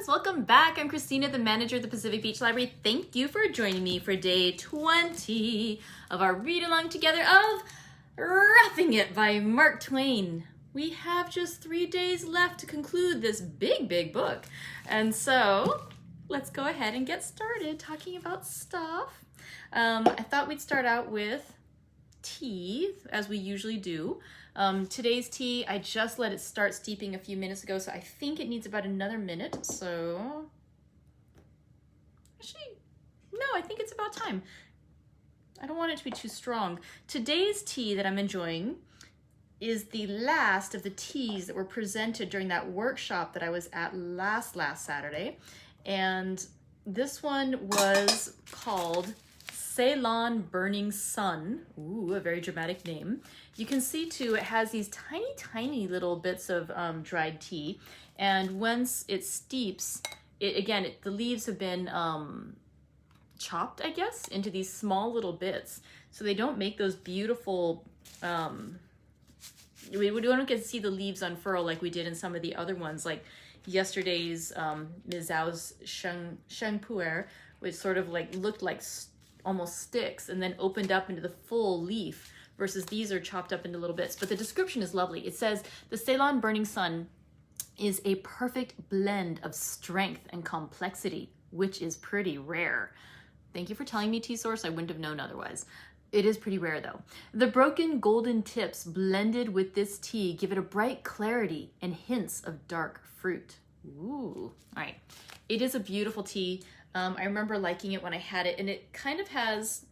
friends, welcome back. I'm Christina, the manager of the Pacific Beach Library. Thank you for joining me for day 20 of our read along together of Roughing It by Mark Twain. We have just 3 days left to conclude this big book. And so let's go ahead and get started talking about stuff. I thought we'd start out with tea, as we usually do. Today's tea, I just let it start steeping a few minutes ago, so I think it needs about another minute. So actually, no, I think it's about time. I don't want it to be too strong. Today's tea that I'm enjoying is the last of the teas that were presented during that workshop that I was at last Saturday. And this one was called Ceylon Burning Sun. Ooh, a very dramatic name. You can see too, it has these tiny little bits of dried tea. And once it steeps, the leaves have been chopped, I guess, into these small little bits. So they don't make those beautiful, we don't get to see the leaves unfurl like we did in some of the other ones, like yesterday's Ms. Zhao's Sheng Puer, which sort of like looked like almost sticks and then opened up into the full leaf, versus these are chopped up into little bits. But the description is lovely. It says, the Ceylon Burning Sun is a perfect blend of strength and complexity, which is pretty rare. Thank you for telling me, tea source. I wouldn't have known otherwise. It is pretty rare though. The broken golden tips blended with this tea give it a bright clarity and hints of dark fruit. Ooh, all right. It is a beautiful tea. I remember liking it when I had it, and it kind of has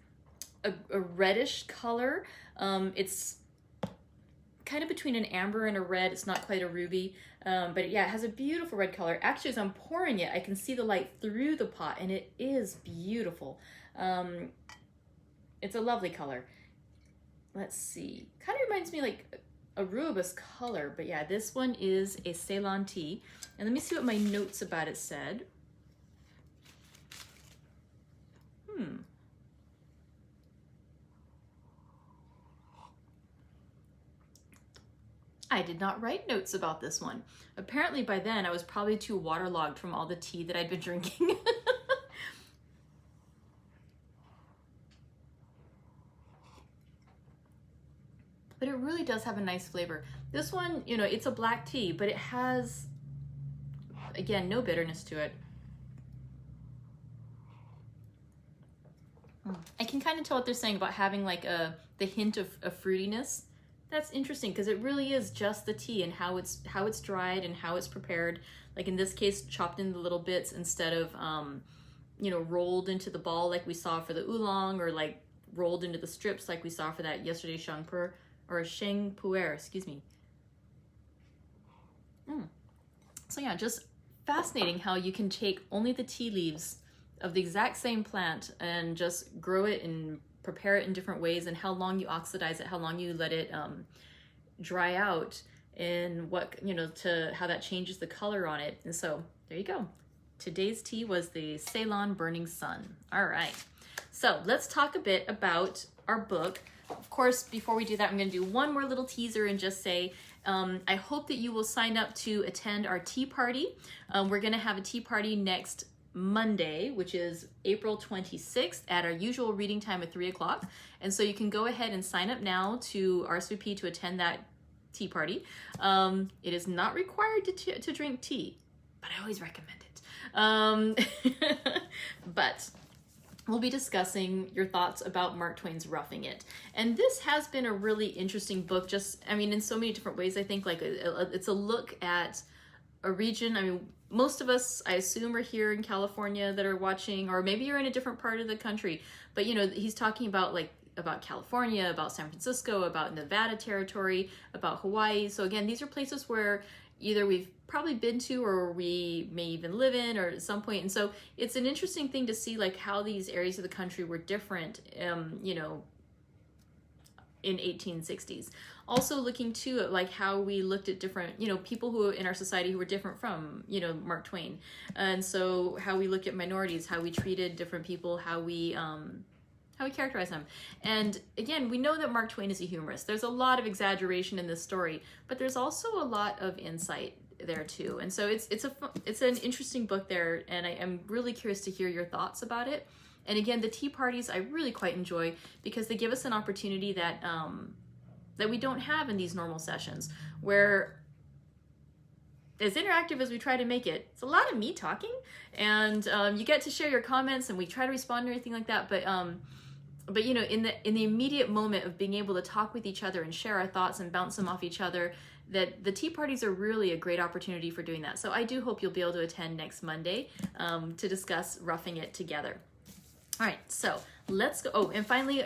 a reddish color. It's kind of between an amber and a red. It's not quite a ruby, but yeah, it has a beautiful red color. Actually, as I'm pouring it, I can see the light through the pot, and it is beautiful. It's a lovely color. Let's see. Kind of reminds me like a rooibos color, but yeah, this one is a Ceylon tea. And let me see what my notes about it said. I did not write notes about this one. Apparently by then I was probably too waterlogged from all the tea that I'd been drinking. But it really does have a nice flavor. This one, you know, it's a black tea, but it has, again, no bitterness to it. I can kind of tell what they're saying about having like the hint of fruitiness. That's interesting because it really is just the tea and how it's dried and how it's prepared. Like in this case, chopped into little bits instead of you know, rolled into the ball like we saw for the oolong, or like rolled into the strips like we saw for that yesterday's Sheng Puer, excuse me. So yeah, just fascinating how you can take only the tea leaves of the exact same plant and just grow it and prepare it in different ways, and how long you oxidize it, how long you let it dry out, and what, you know, to how that changes the color on it. And so there you go. Today's tea was the Ceylon Burning Sun. All right, so let's talk a bit about our book. Of course, before we do that, I'm going to do one more little teaser and just say I hope that you will sign up to attend our tea party. We're going to have a tea party next Monday, which is April 26th, at our usual reading time at 3 o'clock. And so you can go ahead and sign up now to RSVP to attend that tea party. It is not required to drink tea, but I always recommend it. But we'll be discussing your thoughts about Mark Twain's Roughing It. And this has been a really interesting book, just, I mean, in so many different ways. I think like it's a look at a region. I mean, most of us, I assume, are here in California that are watching, or maybe you're in a different part of the country. But, you know, he's talking about about California, about San Francisco, about Nevada territory, about Hawaii. So again, these are places where either we've probably been to or we may even live in, or at some point. And so it's an interesting thing to see like how these areas of the country were different, you know, in 1860s. Also looking too at like how we looked at different, you know, people who in our society who were different from, you know, Mark Twain. And so how we looked at minorities, how we treated different people, how we characterize them. And again, we know that Mark Twain is a humorist. There's a lot of exaggeration in this story, but there's also a lot of insight. there too. And so it's an interesting book there, and I am really curious to hear your thoughts about it. And again, the tea parties I really quite enjoy because they give us an opportunity that that we don't have in these normal sessions, where as interactive as we try to make it, it's a lot of me talking, and you get to share your comments, and we try to respond to anything like that. But you know, in the immediate moment of being able to talk with each other and share our thoughts and bounce them off each other, that the tea parties are really a great opportunity for doing that. So I do hope you'll be able to attend next Monday to discuss roughing it together. All right, so let's go. Oh, and finally,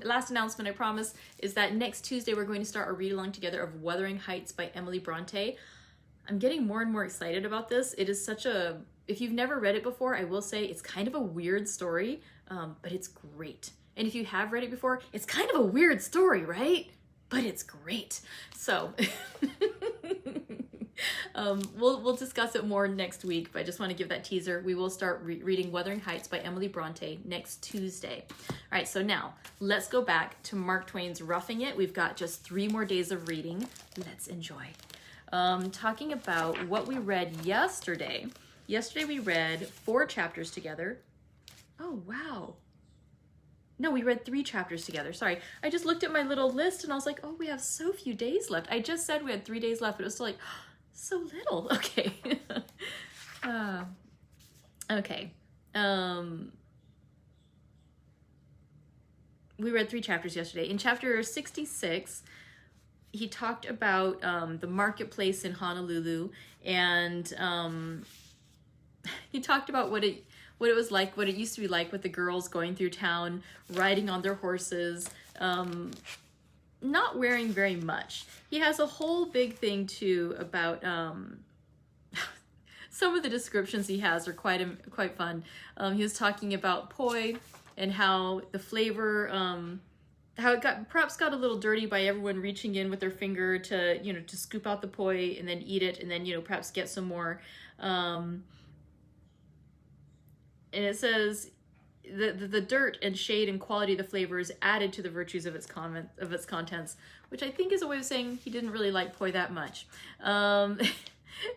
last announcement, I promise, is that next Tuesday we're going to start a read-along together of Wuthering Heights by Emily Bronte. I'm getting more and more excited about this. It is such a, if you've never read it before, I will say it's kind of a weird story, but it's great. And if you have read it before, it's kind of a weird story, right? But it's great. So we'll discuss it more next week, but I just want to give that teaser. We will start reading Wuthering Heights by Emily Bronte next Tuesday. All right, so now let's go back to Mark Twain's Roughing It. We've got just 3 more days of reading. Let's enjoy. Talking about what we read yesterday. Yesterday we read 4 chapters together. Oh, wow. No, we read 3 chapters together. Sorry. I just looked at my little list and I was like, oh, we have so few days left. I just said we had 3 days left, but it was still like, oh, so little. Okay. Okay. We read 3 chapters yesterday. In chapter 66, he talked about the marketplace in Honolulu, and he talked about what it was like, what it used to be like with the girls going through town, riding on their horses, not wearing very much. He has a whole big thing too about some of the descriptions he has are quite fun. He was talking about poi and how the flavor, how it perhaps got a little dirty by everyone reaching in with their finger to, you know, to scoop out the poi and then eat it, and then, you know, perhaps get some more. And it says the dirt and shade and quality of the flavor is added to the virtues of its contents, which I think is a way of saying he didn't really like poi that much.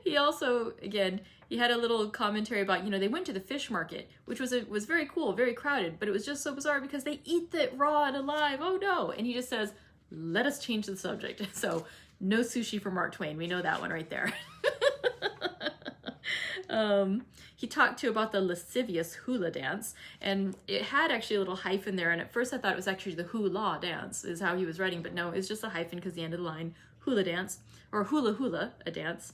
He also, again, he had a little commentary about, you know, they went to the fish market, which was very cool, very crowded, but it was just so bizarre because they eat it raw and alive. Oh no. And he just says, let us change the subject. So no sushi for Mark Twain. We know that one right there. He talked too about the lascivious hula dance, and it had actually a little hyphen there, and at first I thought it was actually the hula dance is how he was writing, but no, it's just a hyphen because the end of the line, hula dance, or hula hula, a dance.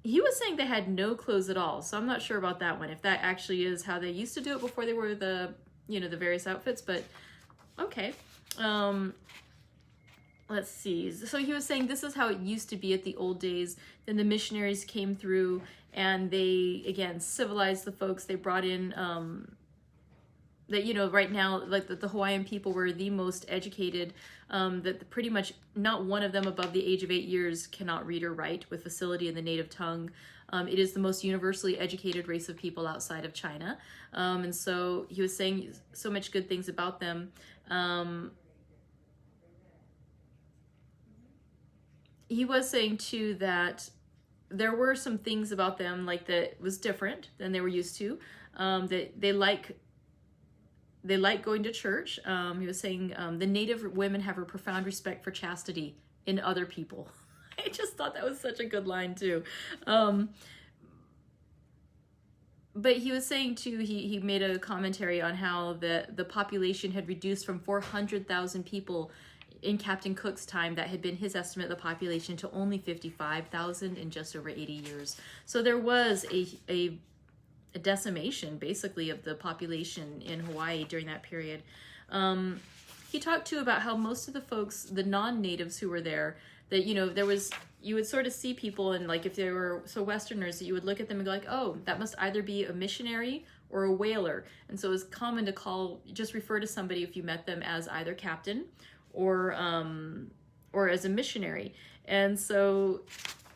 He was saying they had no clothes at all, so I'm not sure about that one, if that actually is how they used to do it before they wore the, you know, the various outfits, but okay. Let's see. So he was saying this is how it used to be at the old days. Then the missionaries came through and they, again, civilized the folks. They brought in, that, you know, right now, like the Hawaiian people were the most educated, that pretty much not one of them above the age of 8 years cannot read or write with facility in the native tongue. It is the most universally educated race of people outside of China. And so he was saying so much good things about them. He was saying too that there were some things about them like that was different than they were used to. That they like going to church. He was saying the native women have a profound respect for chastity in other people. I just thought that was such a good line too. But he was saying too, he made a commentary on how the population had reduced from 400,000 people in Captain Cook's time, that had been his estimate of the population, to only 55,000 in just over 80 years. So there was a decimation, basically, of the population in Hawaii during that period. He talked too about how most of the folks, the non-natives who were there, that, you know, you would sort of see people, and like if they were so Westerners, that you would look at them and go like, oh, that must either be a missionary or a whaler. And so it was common to just refer to somebody if you met them as either captain or as a missionary. And so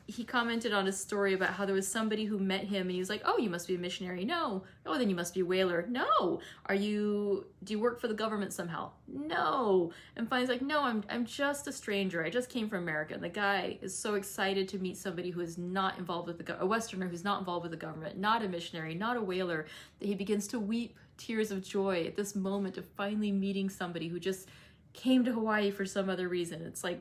he commented on a story about how there was somebody who met him and he was like, oh, you must be a missionary. No. Oh, then you must be a whaler. No. Do you work for the government somehow? No. And finally he's like, no, I'm just a stranger. I just came from America. And the guy is so excited to meet somebody who is not involved with a Westerner who's not involved with the government, not a missionary, not a whaler, that he begins to weep tears of joy at this moment of finally meeting somebody who just came to Hawaii for some other reason. It's like,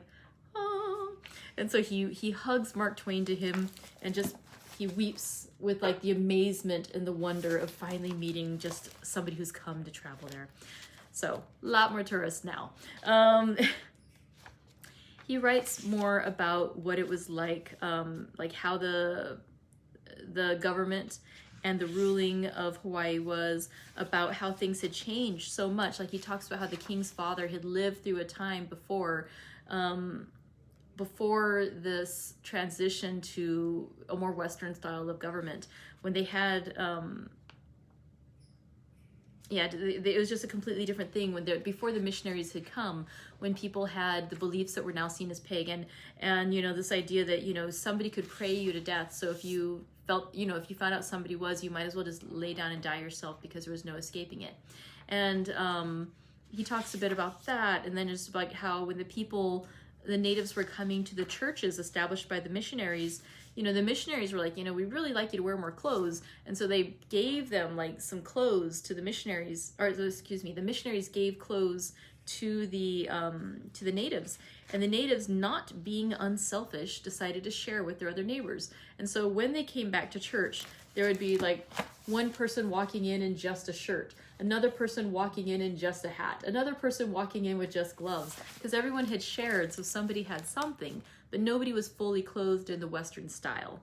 oh. And so he hugs Mark Twain to him and just he weeps with like the amazement and the wonder of finally meeting just somebody who's come to travel there. So a lot more tourists now. He writes more about what it was like how the government and the ruling of Hawaii was, about how things had changed so much. Like he talks about how the king's father had lived through a time before this transition to a more Western style of government, when they had it was just a completely different thing before the missionaries had come, when people had the beliefs that were now seen as pagan, and this idea that somebody could pray you to death. So if you felt, if you found out somebody was, you might as well just lay down and die yourself because there was no escaping it. And he talks a bit about that, and then just like how when the natives were coming to the churches established by the missionaries, the missionaries were like, we really like you to wear more clothes. And so they gave them like some clothes to the missionaries, the missionaries gave clothes to the natives. And the natives, not being unselfish, decided to share with their other neighbors. And so when they came back to church, there would be like one person walking in just a shirt, another person walking in just a hat, another person walking in with just gloves, because everyone had shared, so somebody had something, but nobody was fully clothed in the Western style.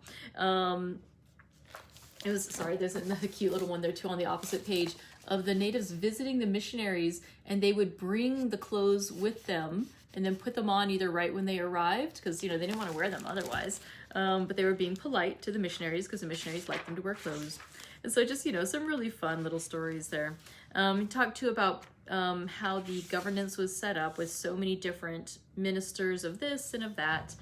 There's another cute little one there too on the opposite page of the natives visiting the missionaries, and they would bring the clothes with them and then put them on either right when they arrived, because they didn't want to wear them otherwise, but they were being polite to the missionaries because the missionaries liked them to wear clothes. And so just some really fun little stories there. He talked too about how the governance was set up with so many different ministers of this and of that.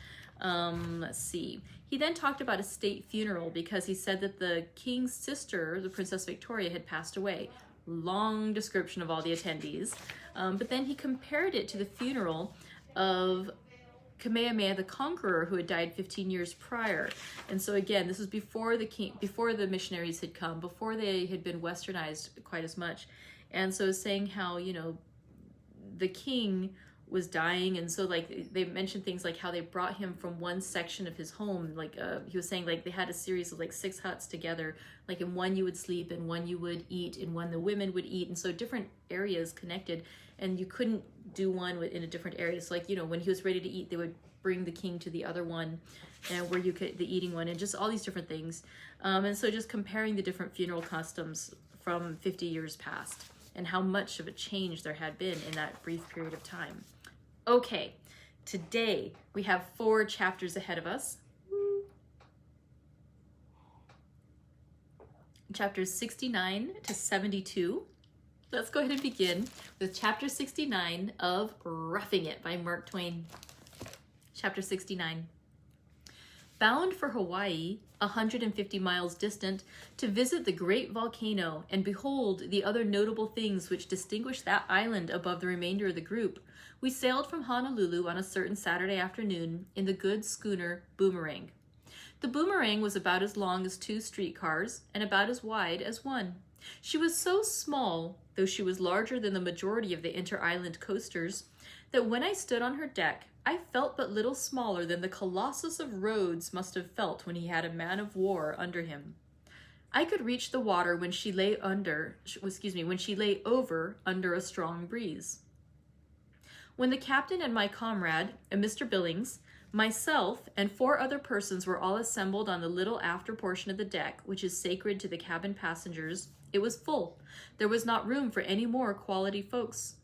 Let's see. He then talked about a state funeral because he said that the king's sister, the Princess Victoria, had passed away. Long description of all the attendees. But then he compared it to the funeral of Kamehameha the Conqueror, who had died 15 years prior. And so again, this was before the missionaries had come, before they had been westernized quite as much. And so saying how, the king was dying, and so like they mentioned things like how they brought him from one section of his home, like he was saying like they had a series of like 6 huts together, like in one you would sleep, in one you would eat, in one the women would eat, and so different areas connected, and you couldn't do one in a different area. So like when he was ready to eat, they would bring the king to the other one, and where you could the eating one, and just all these different things. And so just comparing the different funeral customs from 50 years past and how much of a change there had been in that brief period of time. Okay, today we have 4 chapters ahead of us. Chapters 69 to 72. Let's go ahead and begin with chapter 69 of Roughing It by Mark Twain. Chapter 69. Bound for Hawaii, 150 miles distant, to visit the great volcano and behold the other notable things which distinguish that island above the remainder of the group, we sailed from Honolulu on a certain Saturday afternoon in the good schooner Boomerang. The Boomerang was about as long as 2 streetcars and about as wide as one. She was so small, though she was larger than the majority of the inter-island coasters, that when I stood on her deck, I felt but little smaller than the Colossus of Rhodes must have felt when he had a man of war under him. I could reach the water when she lay over under a strong breeze. When the captain and my comrade, and Mr. Billings, myself, and 4 other persons were all assembled on the little after portion of the deck, which is sacred to the cabin passengers, it was full. There was not room for any more quality folks.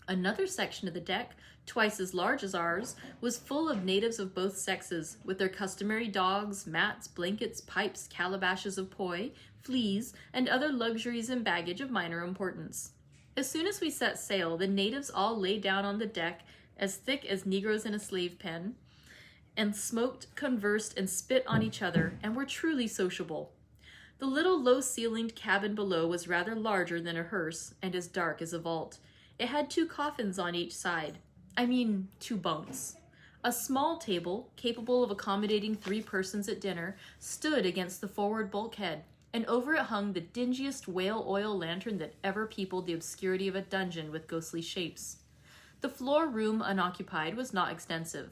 Another section of the deck, twice as large as ours, was full of natives of both sexes, with their customary dogs, mats, blankets, pipes, calabashes of poi, fleas, and other luxuries and baggage of minor importance. As soon as we set sail, the natives all lay down on the deck, as thick as Negroes in a slave pen, and smoked, conversed, and spit on each other, and were truly sociable. The little low-ceilinged cabin below was rather larger than a hearse, and as dark as a vault. It had 2 coffins on each side. I mean, 2 bunks. A small table, capable of accommodating 3 persons at dinner, stood against the forward bulkhead, and over it hung the dingiest whale oil lantern that ever peopled the obscurity of a dungeon with ghostly shapes. The floor room unoccupied was not extensive.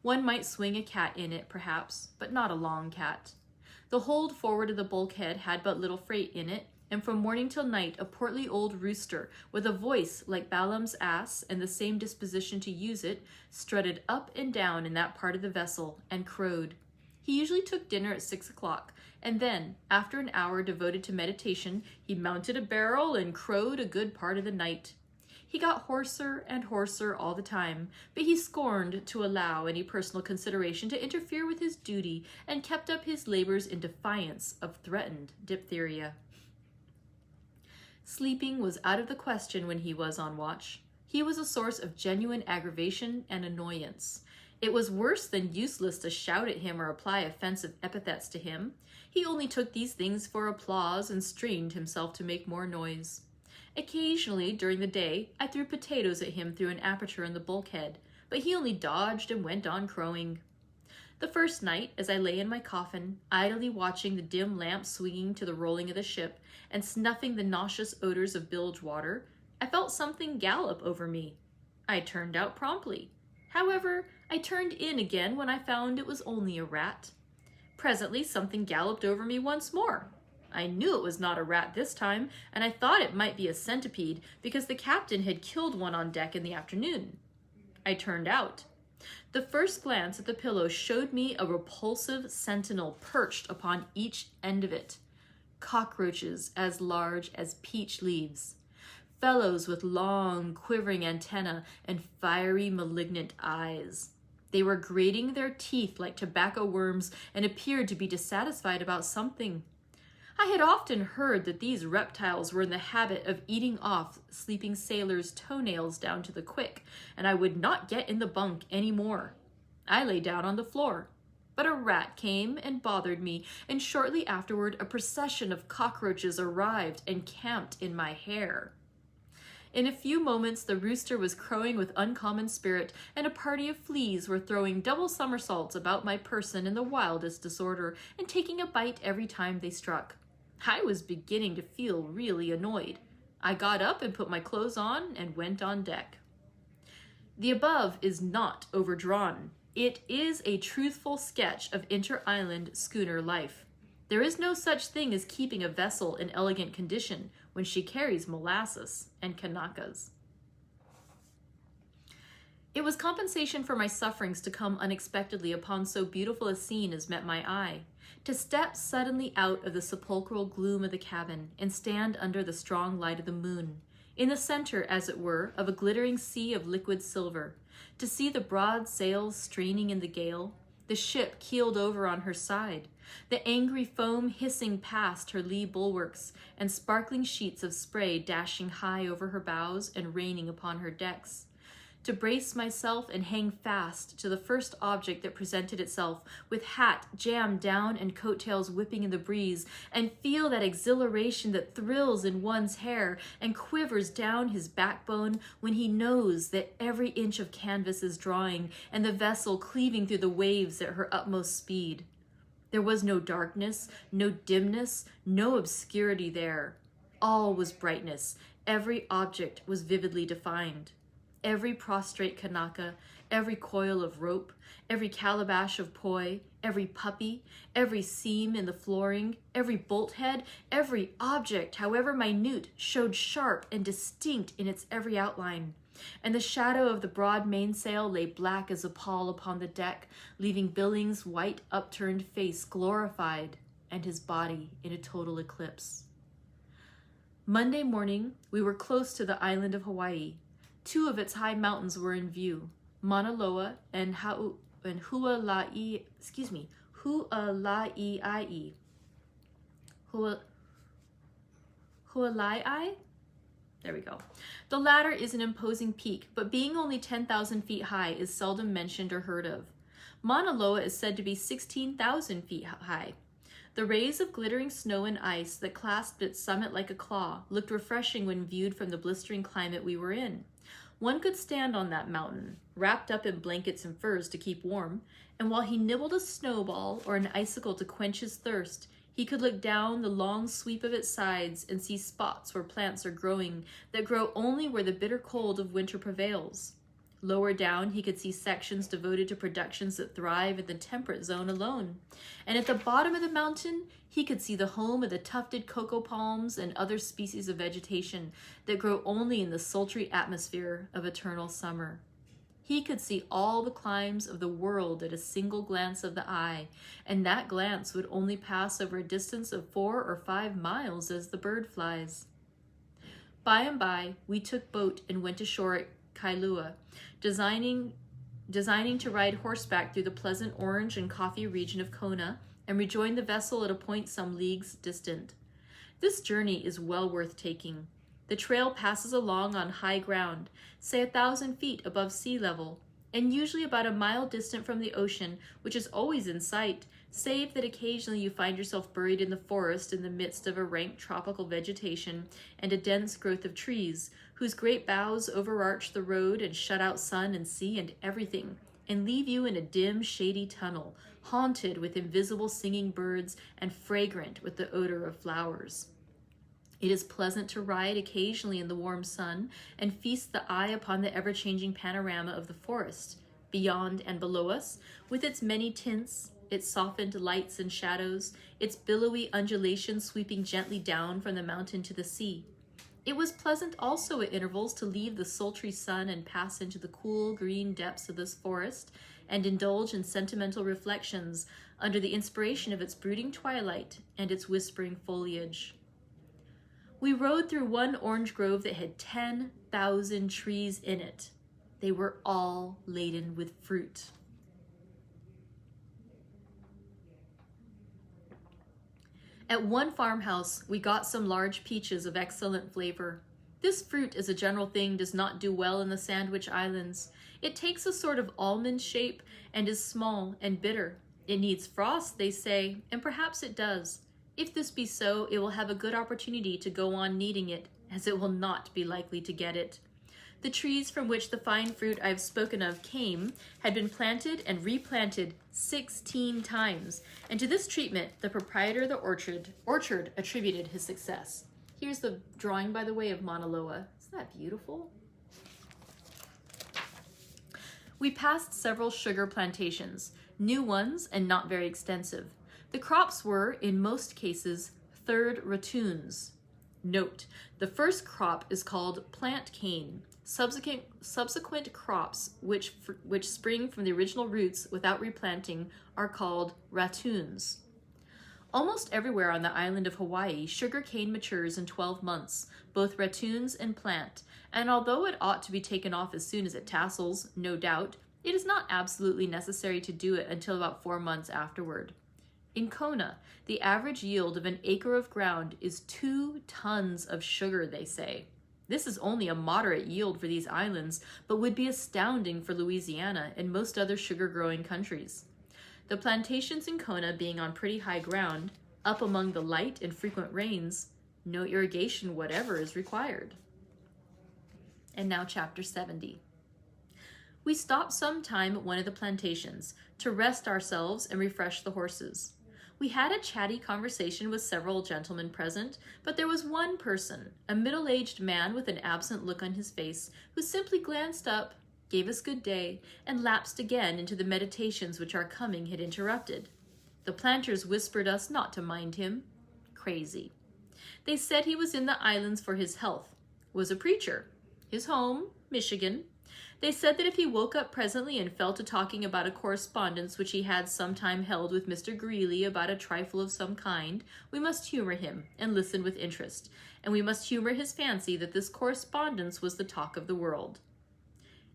One might swing a cat in it, perhaps, but not a long cat. The hold forward of the bulkhead had but little freight in it, and from morning till night a portly old rooster, with a voice like Balaam's ass and the same disposition to use it, strutted up and down in that part of the vessel and crowed. He usually took dinner at 6 o'clock, and then, after an hour devoted to meditation, he mounted a barrel and crowed a good part of the night. He got hoarser and hoarser all the time, but he scorned to allow any personal consideration to interfere with his duty, and kept up his labors in defiance of threatened diphtheria. Sleeping was out of the question when he was on watch. He was a source of genuine aggravation and annoyance. It was worse than useless to shout at him or apply offensive epithets to him. He only took these things for applause and strained himself to make more noise. Occasionally, during the day, I threw potatoes at him through an aperture in the bulkhead, but he only dodged and went on crowing. The first night, as I lay in my coffin, idly watching the dim lamp swinging to the rolling of the ship and snuffing the nauseous odors of bilge water, I felt something gallop over me. I turned out promptly. However, I turned in again when I found it was only a rat. Presently, something galloped over me once more. I knew it was not a rat this time, and I thought it might be a centipede because the captain had killed one on deck in the afternoon. I turned out. The first glance at the pillow showed me a repulsive sentinel perched upon each end of it. Cockroaches as large as peach leaves. Fellows with long, quivering antennae and fiery, malignant eyes. They were grating their teeth like tobacco worms and appeared to be dissatisfied about something. I had often heard that these reptiles were in the habit of eating off sleeping sailors' toenails down to the quick, and I would not get in the bunk any more. I lay down on the floor. But a rat came and bothered me, and shortly afterward a procession of cockroaches arrived and camped in my hair. In a few moments the rooster was crowing with uncommon spirit, and a party of fleas were throwing double somersaults about my person in the wildest disorder, and taking a bite every time they struck. I was beginning to feel really annoyed. I got up and put my clothes on and went on deck. The above is not overdrawn. It is a truthful sketch of inter-island schooner life. There is no such thing as keeping a vessel in elegant condition when she carries molasses and Kanakas. It was compensation for my sufferings to come unexpectedly upon so beautiful a scene as met my eye, to step suddenly out of the sepulchral gloom of the cabin and stand under the strong light of the moon, in the center, as it were, of a glittering sea of liquid silver, to see the broad sails straining in the gale, the ship keeled over on her side, the angry foam hissing past her lee bulwarks, and sparkling sheets of spray dashing high over her bows and raining upon her decks. To brace myself and hang fast to the first object that presented itself, with hat jammed down and coattails whipping in the breeze, and feel that exhilaration that thrills in one's hair and quivers down his backbone when he knows that every inch of canvas is drawing and the vessel cleaving through the waves at her utmost speed. There was no darkness, no dimness, no obscurity there. All was brightness. Every object was vividly defined. Every prostrate Kanaka, every coil of rope, every calabash of poi, every puppy, every seam in the flooring, every bolt head, every object, however minute, showed sharp and distinct in its every outline. And the shadow of the broad mainsail lay black as a pall upon the deck, leaving Billings' white upturned face glorified and his body in a total eclipse. Monday morning, we were close to the island of Hawaii. Two of its high mountains were in view, Mauna Loa and Huala'i. Huala'i? There we go. The latter is an imposing peak, but being only 10,000 feet high is seldom mentioned or heard of. Mauna Loa is said to be 16,000 feet high. The rays of glittering snow and ice that clasped its summit like a claw looked refreshing when viewed from the blistering climate we were in. One could stand on that mountain, wrapped up in blankets and furs to keep warm, and while he nibbled a snowball or an icicle to quench his thirst, he could look down the long sweep of its sides and see spots where plants are growing that grow only where the bitter cold of winter prevails. Lower down, he could see sections devoted to productions that thrive in the temperate zone alone. And at the bottom of the mountain, he could see the home of the tufted cocoa palms and other species of vegetation that grow only in the sultry atmosphere of eternal summer. He could see all the climes of the world at a single glance of the eye, and that glance would only pass over a distance of 4 or 5 miles as the bird flies. By and by, we took boat and went ashore at Kailua, designing to ride horseback through the pleasant orange and coffee region of Kona and rejoin the vessel at a point some leagues distant. This journey is well worth taking. The trail passes along on high ground, say 1,000 feet above sea level, and usually about a mile distant from the ocean, which is always in sight, save that occasionally you find yourself buried in the forest in the midst of a rank tropical vegetation and a dense growth of trees, whose great boughs overarch the road and shut out sun and sea and everything, and leave you in a dim, shady tunnel, haunted with invisible singing birds and fragrant with the odor of flowers. It is pleasant to ride occasionally in the warm sun and feast the eye upon the ever-changing panorama of the forest, beyond and below us, with its many tints, its softened lights and shadows, its billowy undulations sweeping gently down from the mountain to the sea. It was pleasant also at intervals to leave the sultry sun and pass into the cool green depths of this forest and indulge in sentimental reflections under the inspiration of its brooding twilight and its whispering foliage. We rode through one orange grove that had 10,000 trees in it. They were all laden with fruit. At one farmhouse, we got some large peaches of excellent flavor. This fruit, as a general thing, does not do well in the Sandwich Islands. It takes a sort of almond shape and is small and bitter. It needs frost, they say, and perhaps it does. If this be so, it will have a good opportunity to go on needing it, as it will not be likely to get it. The trees from which the fine fruit I have spoken of came had been planted and replanted 16 times, and to this treatment the proprietor of the orchard attributed his success. Here's the drawing, by the way, of Mauna Loa. Isn't that beautiful? We passed several sugar plantations, new ones and not very extensive. The crops were, in most cases, third ratoons. Note, the first crop is called plant cane. Subsequent crops, which spring from the original roots without replanting, are called ratoons. Almost everywhere on the island of Hawaii, sugar cane matures in 12 months, both ratoons and plant, and although it ought to be taken off as soon as it tassels, no doubt, it is not absolutely necessary to do it until about 4 months afterward. In Kona, the average yield of an acre of ground is 2 tons of sugar, they say. This is only a moderate yield for these islands, but would be astounding for Louisiana and most other sugar-growing countries. The plantations in Kona being on pretty high ground, up among the light and frequent rains, no irrigation whatever is required. And now chapter 70. We stopped some time at one of the plantations to rest ourselves and refresh the horses. We had a chatty conversation with several gentlemen present, but there was one person, a middle-aged man with an absent look on his face, who simply glanced up, gave us good day, and lapsed again into the meditations which our coming had interrupted. The planters whispered us not to mind him. Crazy. They said he was in the islands for his health, was a preacher. His home, Michigan. They said that if he woke up presently and fell to talking about a correspondence which he had sometime held with Mr. Greeley about a trifle of some kind, we must humor him and listen with interest, and we must humor his fancy that this correspondence was the talk of the world.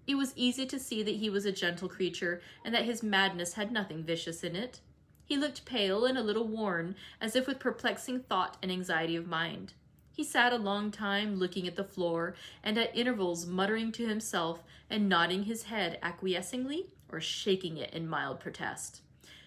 It was easy to see that he was a gentle creature, and that his madness had nothing vicious in it. He looked pale and a little worn, as if with perplexing thought and anxiety of mind. He sat a long time looking at the floor, and at intervals muttering to himself and nodding his head acquiescingly or shaking it in mild protest.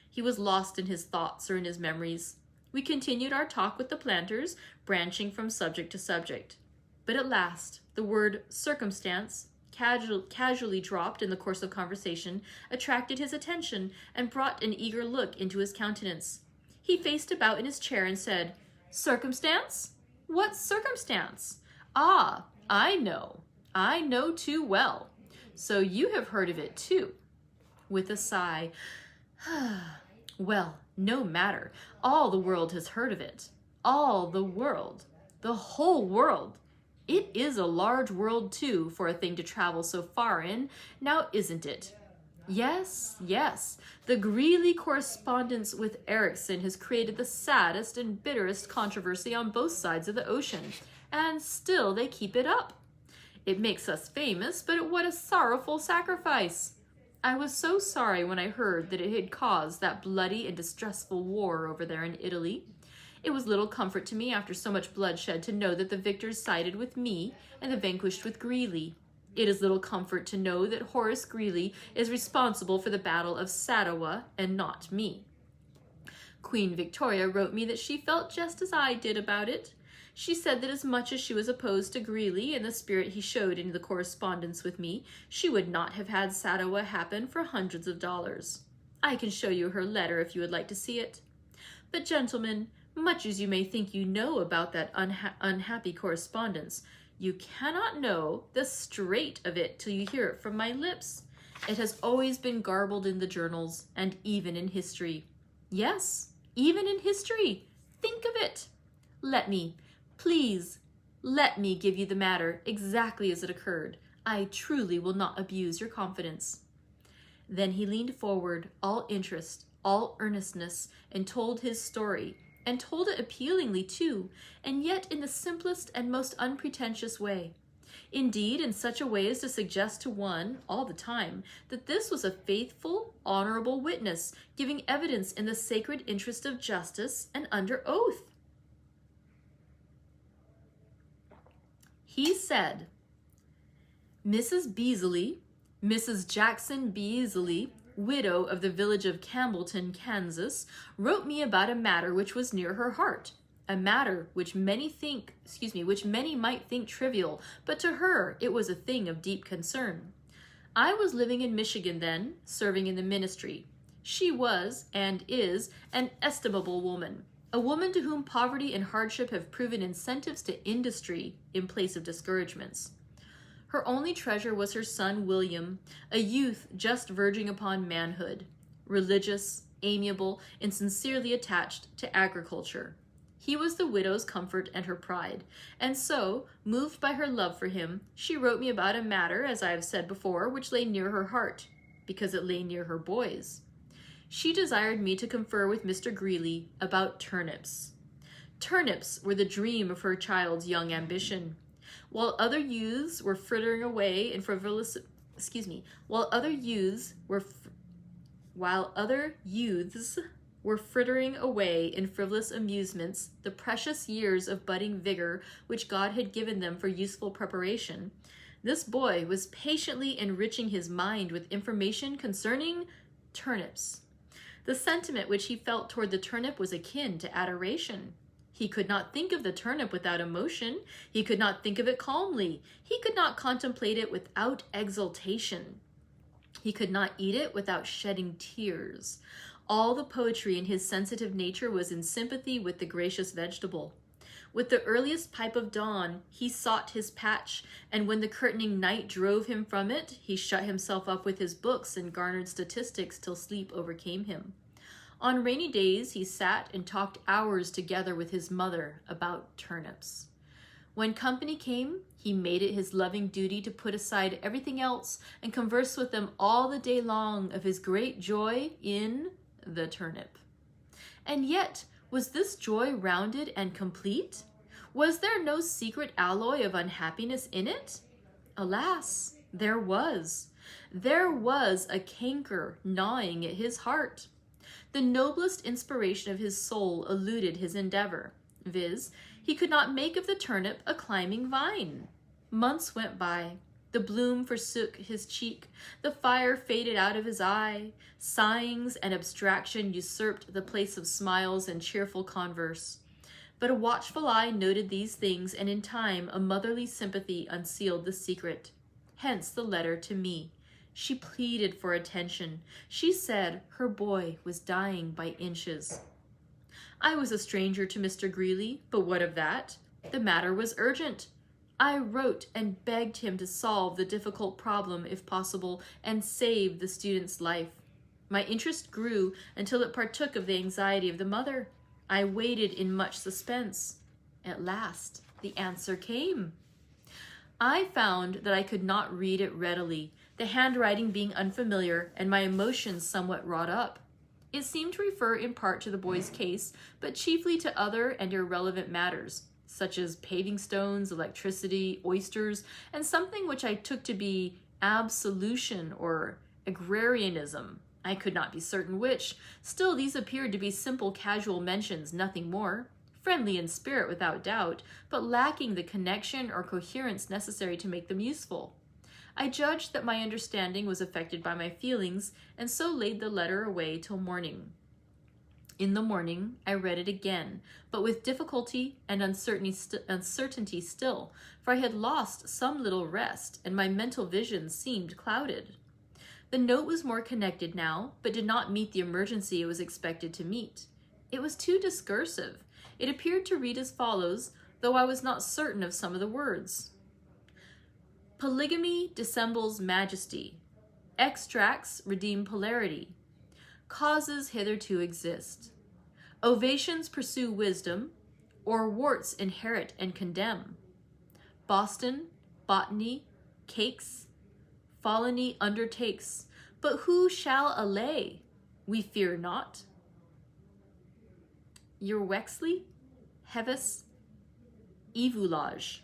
He was lost in his thoughts or in his memories. We continued our talk with the planters, branching from subject to subject. But at last, the word circumstance, casually dropped in the course of conversation, attracted his attention and brought an eager look into his countenance. He faced about in his chair and said, "Circumstance? What circumstance? Ah, I know too well. So you have heard of it too." With a sigh, "Well, no matter. All the world has heard of it. All the world. The whole world. It is a large world, too, for a thing to travel so far in, now isn't it? Yes, yes. The Greeley correspondence with Erickson has created the saddest and bitterest controversy on both sides of the ocean, and still they keep it up. It makes us famous, but what a sorrowful sacrifice. I was so sorry when I heard that it had caused that bloody and distressful war over there in Italy. It was little comfort to me after so much bloodshed to know that the victors sided with me and the vanquished with Greeley. It is little comfort to know that Horace Greeley is responsible for the Battle of Sadowa and not me. Queen Victoria wrote me that she felt just as I did about it. She said that as much as she was opposed to Greeley and the spirit he showed in the correspondence with me, she would not have had Sadowa happen for hundreds of dollars. I can show you her letter if you would like to see it. But gentlemen, much as you may think you know about that unhappy correspondence, you cannot know the straight of it till you hear it from my lips. It has always been garbled in the journals, and even in history. Yes, even in history. Think of it. Please, let me give you the matter exactly as it occurred. I truly will not abuse your confidence." Then he leaned forward, all interest, all earnestness, and told his story, and told it appealingly too, and yet in the simplest and most unpretentious way. Indeed, in such a way as to suggest to one, all the time, that this was a faithful, honorable witness, giving evidence in the sacred interest of justice and under oath. He said, "Mrs. Beasley, Mrs. Jackson Beasley, widow of the village of Campbellton, Kansas, wrote me about a matter which was near her heart, a matter which many might think trivial, but to her it was a thing of deep concern. I was living in Michigan then, serving in the ministry. She was, and is, an estimable woman, a woman to whom poverty and hardship have proven incentives to industry in place of discouragements. Her only treasure was her son William, a youth just verging upon manhood, religious, amiable, and sincerely attached to agriculture. He was the widow's comfort and her pride, and so, moved by her love for him, she wrote me about a matter, as I have said before, which lay near her heart, because it lay near her boys. She desired me to confer with Mr. Greeley about turnips. Turnips were the dream of her child's young ambition. While other youths were frittering away in frivolous amusements, the precious years of budding vigor which God had given them for useful preparation, this boy was patiently enriching his mind with information concerning turnips. The sentiment which he felt toward the turnip was akin to adoration. He could not think of the turnip without emotion. He could not think of it calmly. He could not contemplate it without exultation. He could not eat it without shedding tears. All the poetry in his sensitive nature was in sympathy with the gracious vegetable. With the earliest pipe of dawn, he sought his patch, and when the curtaining night drove him from it, he shut himself up with his books and garnered statistics till sleep overcame him. On rainy days, he sat and talked hours together with his mother about turnips. When company came, he made it his loving duty to put aside everything else and converse with them all the day long of his great joy in the turnip. And yet, was this joy rounded and complete? Was there no secret alloy of unhappiness in it? Alas, there was. There was a canker gnawing at his heart. The noblest inspiration of his soul eluded his endeavor, viz., he could not make of the turnip a climbing vine. Months went by. The bloom forsook his cheek, the fire faded out of his eye, sighings and abstraction usurped the place of smiles and cheerful converse. But a watchful eye noted these things, and in time a motherly sympathy unsealed the secret. Hence the letter to me. She pleaded for attention. She said her boy was dying by inches. I was a stranger to Mr. Greeley, but what of that? The matter was urgent. I wrote and begged him to solve the difficult problem, if possible, and save the student's life. My interest grew until it partook of the anxiety of the mother. I waited in much suspense. At last, the answer came. I found that I could not read it readily, the handwriting being unfamiliar and my emotions somewhat wrought up. It seemed to refer in part to the boy's case, but chiefly to other and irrelevant matters, such as paving stones, electricity, oysters, and something which I took to be absolution or agrarianism. I could not be certain which. Still, these appeared to be simple casual mentions, nothing more. Friendly in spirit without doubt, but lacking the connection or coherence necessary to make them useful. I judged that my understanding was affected by my feelings, and so laid the letter away till morning. In the morning, I read it again, but with difficulty and uncertainty still, for I had lost some little rest, and my mental vision seemed clouded. The note was more connected now, but did not meet the emergency it was expected to meet. It was too discursive. It appeared to read as follows, though I was not certain of some of the words. Polygamy dissembles majesty. Extracts redeem polarity. Causes hitherto exist. Ovations pursue wisdom, or warts inherit and condemn. Boston, botany, cakes, Folony undertakes, but who shall allay? We fear not. Your Wexley, Hevis, Evulage.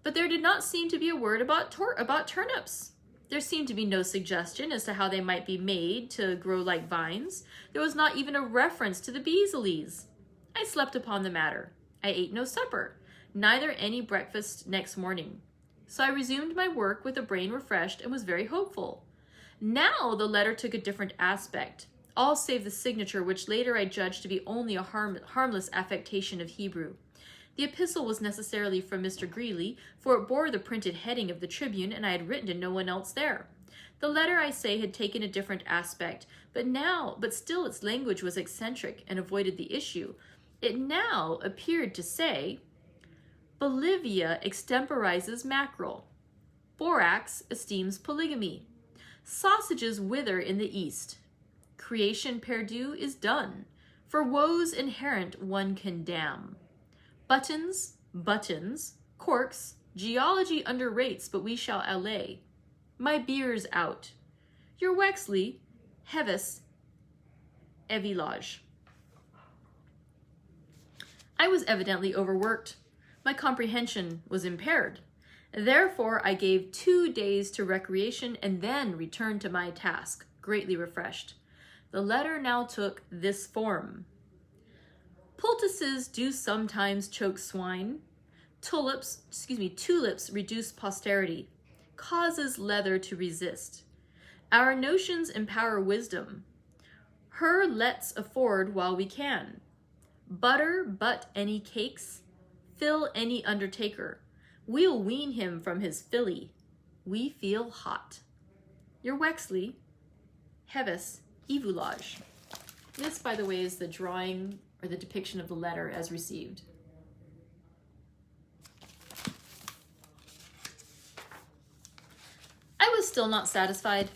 But there did not seem to be a word about turnips. There seemed to be no suggestion as to how they might be made to grow like vines. There was not even a reference to the Beasleys. I slept upon the matter. I ate no supper, neither any breakfast next morning. So I resumed my work with a brain refreshed and was very hopeful. Now the letter took a different aspect, all save the signature, which later I judged to be only a harmless affectation of Hebrew. The epistle was necessarily from Mr. Greeley, for it bore the printed heading of the Tribune, and I had written to no one else there. The letter, I say, had taken a different aspect, but still its language was eccentric and avoided the issue. It now appeared to say, Bolivia extemporizes mackerel. Borax esteems polygamy. Sausages wither in the east. Creation perdu is done. For woes inherent one can damn. Buttons, corks, geology underrates, but we shall allay. My beer's out. Your Wexley, Hevis, Evilage. I was evidently overworked. My comprehension was impaired. Therefore, I gave 2 days to recreation and then returned to my task, greatly refreshed. The letter now took this form. Poultices do sometimes choke swine. Tulips reduce posterity. Causes leather to resist. Our notions empower wisdom. Her let's afford while we can. Butter but any cakes. Fill any undertaker. We'll wean him from his filly. We feel hot. Your Wexley, Hevis, Evulage. This, by the way, is the drawing or the depiction of the letter as received. I was still not satisfied.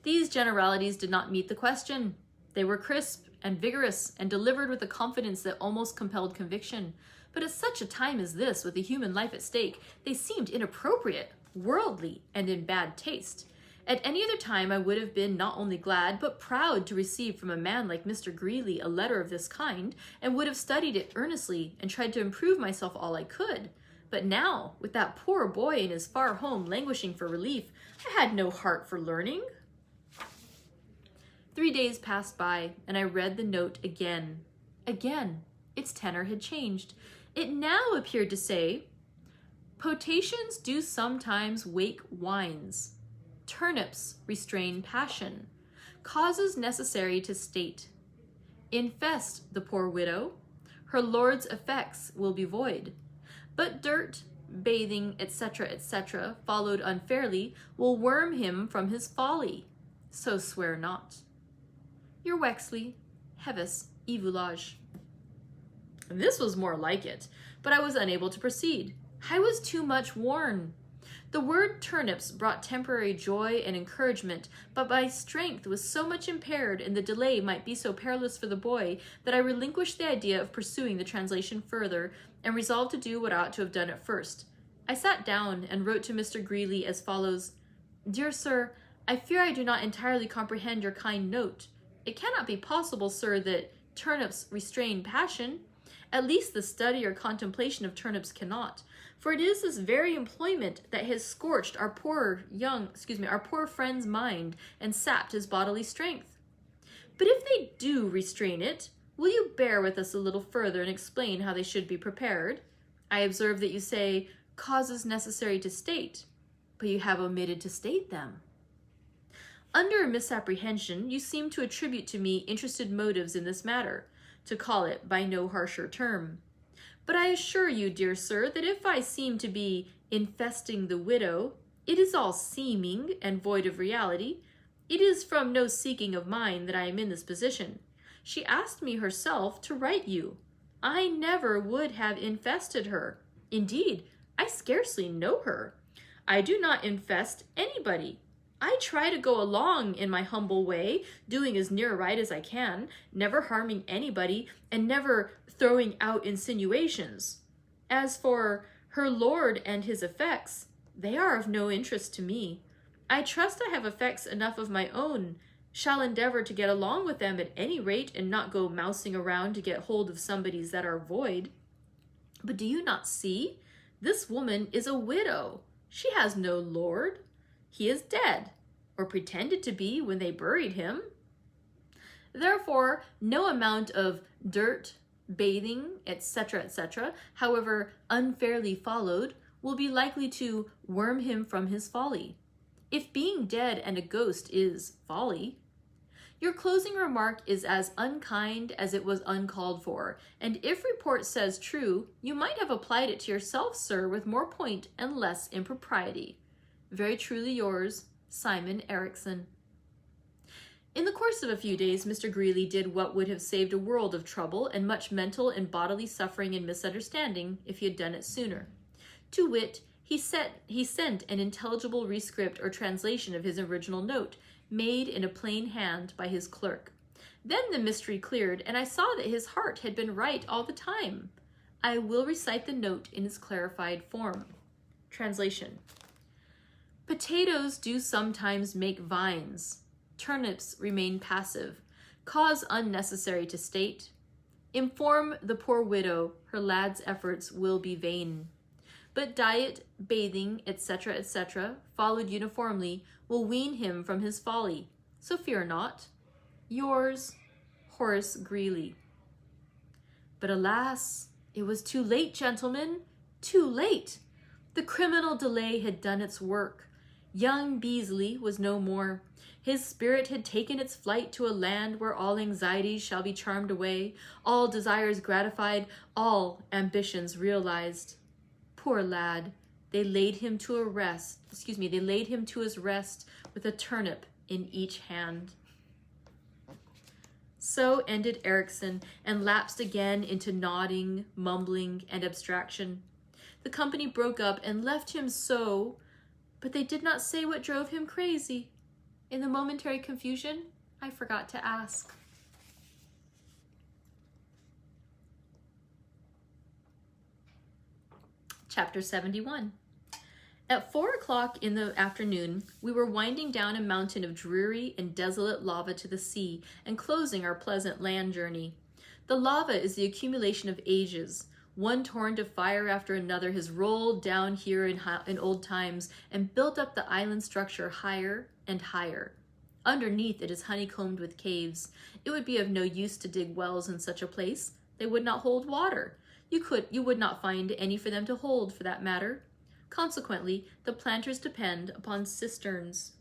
These generalities did not meet the question. They were crisp and vigorous and delivered with a confidence that almost compelled conviction. But at such a time as this, with a human life at stake, they seemed inappropriate, worldly, and in bad taste. At any other time, I would have been not only glad, but proud to receive from a man like Mr. Greeley a letter of this kind, and would have studied it earnestly and tried to improve myself all I could. But now, with that poor boy in his far home languishing for relief, I had no heart for learning. 3 days passed by, and I read the note again. Again, its tenor had changed. It now appeared to say, Potations do sometimes wake wines. Turnips restrain passion. Causes necessary to state. Infest the poor widow. Her lord's effects will be void. But dirt, bathing, etc., etc., followed unfairly, will worm him from his folly. So swear not. Your Wexley, Hevis, Evoulage. This was more like it, but I was unable to proceed. I was too much worn. The word turnips brought temporary joy and encouragement, but my strength was so much impaired and the delay might be so perilous for the boy that I relinquished the idea of pursuing the translation further and resolved to do what I ought to have done at first. I sat down and wrote to Mr. Greeley as follows: Dear Sir, I fear I do not entirely comprehend your kind note. It cannot be possible, sir, that turnips restrain passion. At least the study or contemplation of turnips cannot, for it is this very employment that has scorched our poor friend's mind and sapped his bodily strength. But if they do restrain it, will you bear with us a little further and explain how they should be prepared? I observe that you say, causes necessary to state, but you have omitted to state them. Under a misapprehension, you seem to attribute to me interested motives in this matter, to call it by no harsher term. But I assure you, dear sir, that if I seem to be infesting the widow, it is all seeming and void of reality. It is from no seeking of mine that I am in this position. She asked me herself to write you. I never would have infested her. Indeed, I scarcely know her. I do not infest anybody. I try to go along in my humble way, doing as near right as I can, never harming anybody, and never throwing out insinuations. As for her lord and his effects, they are of no interest to me. I trust I have effects enough of my own, shall endeavor to get along with them at any rate, and not go mousing around to get hold of somebody's that are void. But do you not see? This woman is a widow. She has no lord. He is dead, or pretended to be when they buried him. Therefore, no amount of dirt, bathing, etc., etc., however unfairly followed, will be likely to worm him from his folly. If being dead and a ghost is folly, your closing remark is as unkind as it was uncalled for, and if report says true, you might have applied it to yourself, sir, with more point and less impropriety. Very truly yours, Simon Erickson. In the course of a few days, Mr. Greeley did what would have saved a world of trouble and much mental and bodily suffering and misunderstanding if he had done it sooner. To wit, he sent an intelligible rescript or translation of his original note, made in a plain hand by his clerk. Then the mystery cleared, and I saw that his heart had been right all the time. I will recite the note in its clarified form. Translation. Potatoes do sometimes make vines. Turnips remain passive. Cause unnecessary to state. Inform the poor widow her lad's efforts will be vain. But diet, bathing, etc., etc., followed uniformly, will wean him from his folly. So fear not. Yours, Horace Greeley. But alas, it was too late, gentlemen, too late. The criminal delay had done its work. Young Beasley was no more. His spirit had taken its flight to a land where all anxieties shall be charmed away, all desires gratified, all ambitions realized. Poor lad, they laid him to his rest with a turnip in each hand. So ended Erickson, and lapsed again into nodding, mumbling, and abstraction. The company broke up and left him so, but they did not say what drove him crazy. In the momentary confusion, I forgot to ask. Chapter 71. At 4 o'clock in the afternoon, we were winding down a mountain of dreary and desolate lava to the sea and closing our pleasant land journey. The lava is the accumulation of ages. One torrent of fire after another has rolled down here in old times and built up the island structure higher and higher. Underneath it is honeycombed with caves. It would be of no use to dig wells in such a place. They would not hold water. You would not find any for them to hold, for that matter. Consequently, the planters depend upon cisterns.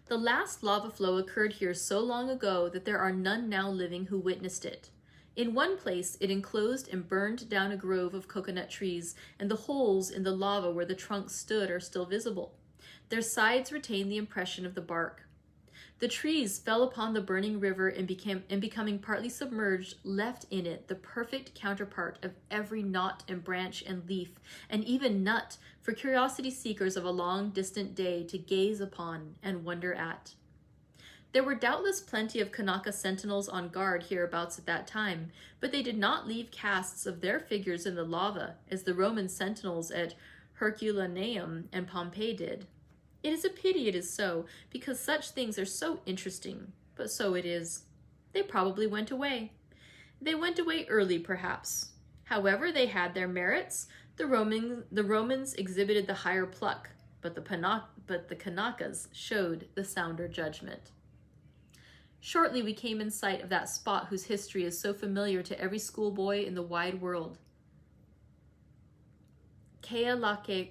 The last lava flow occurred here so long ago that there are none now living who witnessed it. In one place, it enclosed and burned down a grove of coconut trees, and the holes in the lava where the trunks stood are still visible. Their sides retain the impression of the bark. The trees fell upon the burning river and becoming partly submerged, left in it the perfect counterpart of every knot and branch and leaf, and even nut, for curiosity seekers of a long distant day to gaze upon and wonder at. There were doubtless plenty of Kanaka sentinels on guard hereabouts at that time, but they did not leave casts of their figures in the lava, as the Roman sentinels at Herculaneum and Pompeii did. It is a pity it is so, because such things are so interesting, but so it is. They probably went away. They went away early, perhaps. However, they had their merits. The Romans exhibited the higher pluck, but the Kanakas showed the sounder judgment. Shortly we came in sight of that spot whose history is so familiar to every schoolboy in the wide world. Kealakekua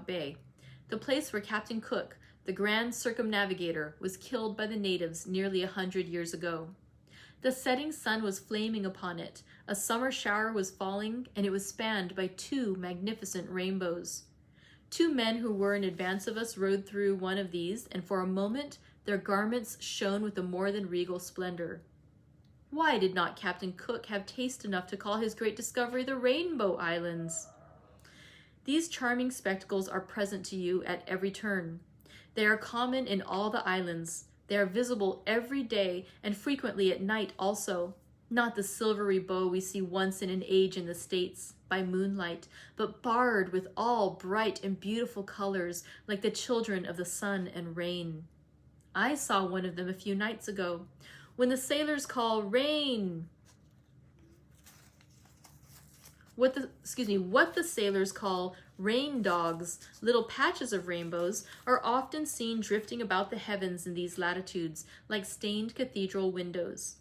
Bay, the place where Captain Cook, the grand circumnavigator, was killed by the natives nearly 100 years ago. The setting sun was flaming upon it, a summer shower was falling, and it was spanned by 2 magnificent rainbows. 2 men who were in advance of us rode through one of these, and for a moment their garments shone with a more than regal splendor. Why did not Captain Cook have taste enough to call his great discovery the Rainbow Islands? These charming spectacles are present to you at every turn. They are common in all the islands. They are visible every day and frequently at night also. Not the silvery bow we see once in an age in the States, by moonlight, but barred with all bright and beautiful colors, like the children of the sun and rain. I saw one of them a few nights ago, when the sailors call rain. What the sailors call rain dogs, little patches of rainbows, are often seen drifting about the heavens in these latitudes, like stained cathedral windows.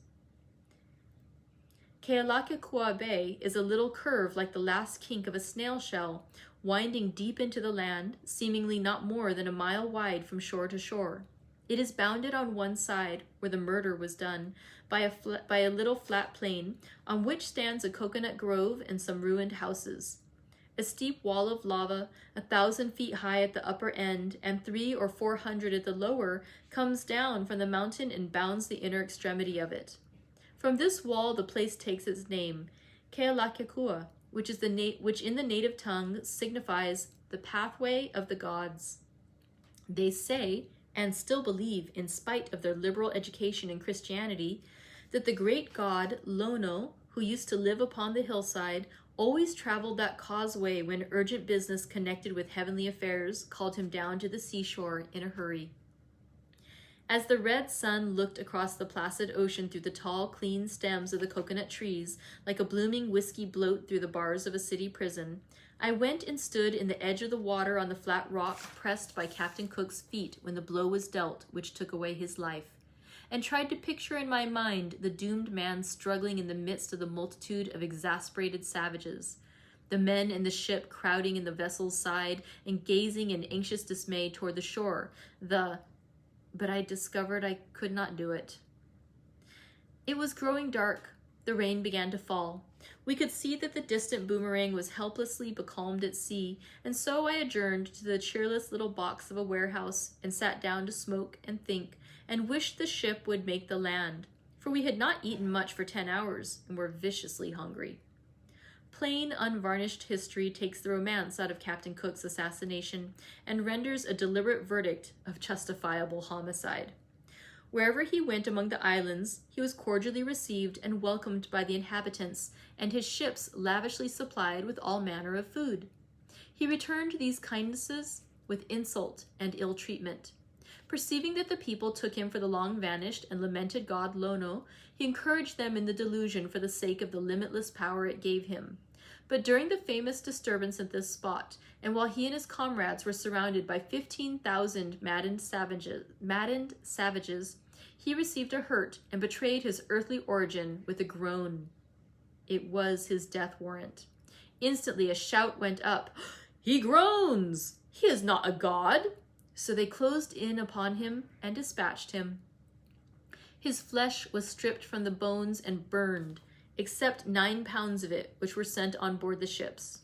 Kealakekua Bay is a little curve like the last kink of a snail shell, winding deep into the land, seemingly not more than a mile wide from shore to shore. It is bounded on one side, where the murder was done, by a little flat plain, on which stands a coconut grove and some ruined houses. A steep wall of lava, 1,000 feet high at the upper end, and 300 or 400 at the lower, comes down from the mountain and bounds the inner extremity of it. From this wall the place takes its name, Kealakekua, which in the native tongue signifies the pathway of the gods. They say, and still believe, in spite of their liberal education in Christianity, that the great god Lono, who used to live upon the hillside, always traveled that causeway when urgent business connected with heavenly affairs called him down to the seashore in a hurry. As the red sun looked across the placid ocean through the tall, clean stems of the coconut trees, like a blooming whiskey bloat through the bars of a city prison, I went and stood in the edge of the water on the flat rock pressed by Captain Cook's feet when the blow was dealt which took away his life, and tried to picture in my mind the doomed man struggling in the midst of the multitude of exasperated savages, the men in the ship crowding in the vessel's side and gazing in anxious dismay toward the shore, but I discovered I could not do it. It was growing dark. The rain began to fall. We could see that the distant boomerang was helplessly becalmed at sea, and so I adjourned to the cheerless little box of a warehouse and sat down to smoke and think, and wished the ship would make the land, for we had not eaten much for 10 hours and were viciously hungry. Plain, unvarnished history takes the romance out of Captain Cook's assassination and renders a deliberate verdict of justifiable homicide. Wherever he went among the islands, he was cordially received and welcomed by the inhabitants, and his ships lavishly supplied with all manner of food. He returned these kindnesses with insult and ill treatment. Perceiving that the people took him for the long-vanished and lamented god Lono, he encouraged them in the delusion for the sake of the limitless power it gave him. But during the famous disturbance at this spot, and while he and his comrades were surrounded by 15,000 maddened savages, he received a hurt and betrayed his earthly origin with a groan. It was his death warrant. Instantly a shout went up, "He groans! He is not a god!" So they closed in upon him and dispatched him. His flesh was stripped from the bones and burned, except 9 pounds of it, which were sent on board the ships.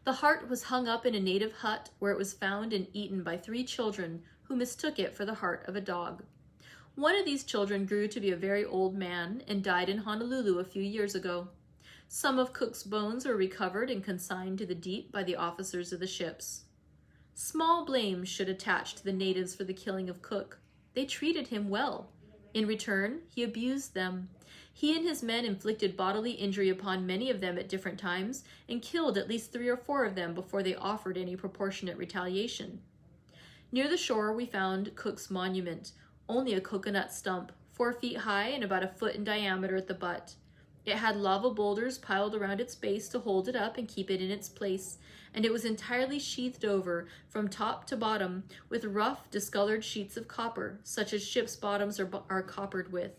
The heart was hung up in a native hut, where it was found and eaten by 3 children, who mistook it for the heart of a dog. One of these children grew to be a very old man and died in Honolulu a few years ago. Some of Cook's bones were recovered and consigned to the deep by the officers of the ships. Small blame should attach to the natives for the killing of Cook. They treated him well. In return, he abused them. He and his men inflicted bodily injury upon many of them at different times and killed at least 3 or 4 of them before they offered any proportionate retaliation. Near the shore, we found Cook's monument, only a coconut stump, 4 feet high and about 1 foot in diameter at the butt. It had lava boulders piled around its base to hold it up and keep it in its place, and it was entirely sheathed over, from top to bottom, with rough, discolored sheets of copper, such as ships' bottoms are coppered with.